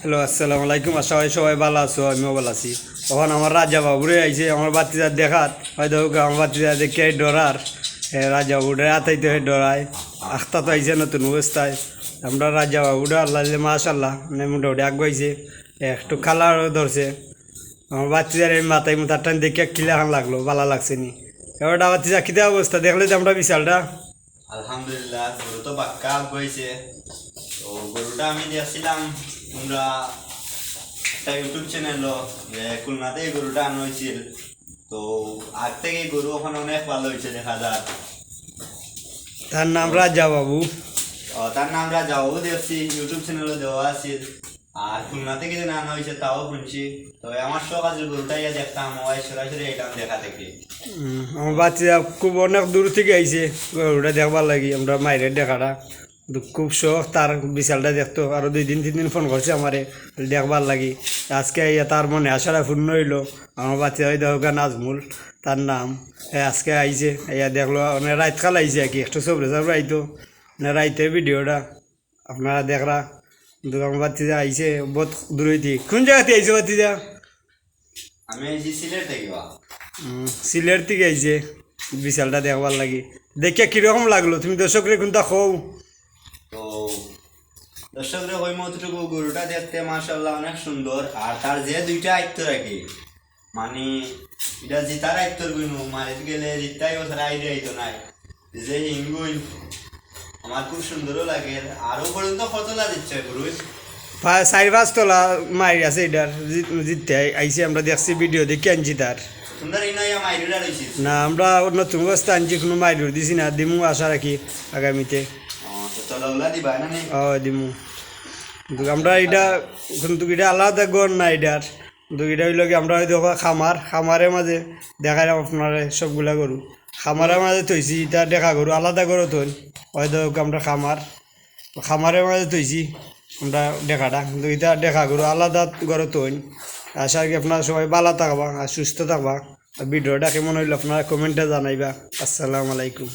Hello, আসসালামু আলাইকুম। আশা করি সবাই ভালো আছো, আমিও ভালো আছি। তখন আমার রাজা বাবুরে আইছে আমার বাতিজার দেখাত, হয়তো আমার বাতিজা দেখে ডরার রাজা বাবুরে আতাইতে ডরায় আখতা তো আইছে নতুন অবস্থায়। আমরা রাজা বাবুরা আল্লাহ মাশাল্লাহ মানে মোটামুটি আগুয়াইছে, একটু কালারও ধরছে। আমার বাতিজার এই মাথায় মুথার টান দেখে কিলাখান লাগলো, ভালো লাগছে নি। এবার বাতিজা খিদে অবস্থা দেখলে যে আমরা বিশালটা আলহামদুলিল্লাহ গরু তো বাক্কা হয়েছে। তো গরুটা আমি দিয়েছিলাম তোমরা একটা ইউটিউব চ্যানেল খুলনাতে গরুটা আনা হয়েছিল। তো আগ থেকে গরু ওখানে অনেক ভালো হয়েছে দেখা যায়। তার নাম রাজা বাবু। তার নাম রাজা বাবু দেখছি ইউটিউব চ্যানেলও দেওয়া আছে। আর খুলনা থেকে যে আনা হয়েছে তাও শুনছি। তো আমার শখ আছে গরুটা ইয়ে দেখতাম, ওই সরাসরি এলাম দেখা থেকে। আমার বাচ্চা খুব অনেক দূর থেকে আইছে গরুটা দেখবার লাগি, আমরা মায়ের দেখাটা খুব শখ তার বিশালটা দেখতো। আরো 2-3 দিন ফোন করছে আমারে দেখবার লাগি। আজকে তার মনে আশাটা পূর্ণ হইলো। আমার বাচ্চা ওই দেখো নাজমুল তার নাম, আজকে আইছে দেখলো মানে রাত খাল আইছে আর কি, একটু সবরে সবরে আইতো মানে রাইতে ভিডিওটা আপনারা দেখরা। কিন্তু আমার বাচ্চা আইছে বহুত দূর হইতে। কোন জায়গাতে আইছে বাচ্চা? আমি এই যে সিলেট থেকে সিলেট থেকে আইছে বিশালটা দেখবার লাগি। দেখে কিরকম লাগলো তুমি দর্শকরে কোনটা খৌ? তো দর্শকরা ওই মতটুকু গরুটা দেখতে মাশাআল্লাহ অনেক সুন্দর। আর তার যে দুইটা আয়ত্ত রাখি মানে এটা জিতার আয়ত্তর গুণ মারিত গেলে জিতাই বছর আইডে আইতো নাই যে হিঙ্গুই আমার খুব সুন্দরও লাগে। আরো পর্যন্ত কত দিচ্ছে গরু 4-5 তলা মারি আছে এটার জিততে আইসি, আমরা দেখছি ভিডিও দেখে আনছি তার। সুন্দর এই নয় মাইরুরা রয়েছে না আমরা নতুন অবস্থা আনছি, কোনো মাইর দিছি না, দিমু আশা রাখি আগামীতে। তলাগুলা দিবা না নেই? দিমু। কিন্তু আমরা এটা কিন্তু এটা আলাদা গড় না এটার, কিন্তু এটা হইল কি আমরা হয়তো খামারের মাঝে দেখাইলাম আপনারা সবগুলা গরু খামারের মাঝে থইছি। এটা দেখা গরু আলাদা গরু থইন, হয়তো আমরা খামারের মাঝে থইছি আমরা দেখাটা, কিন্তু এটা দেখা গরু আলাদা গরু থইন। আশা করি আপনারা সবাই ভালো থাকবা আর সুস্থ থাকবা। ভিডিওটা কেমন হইলো আপনারা কমেন্টে জানাইবা। আসসালামু আলাইকুম।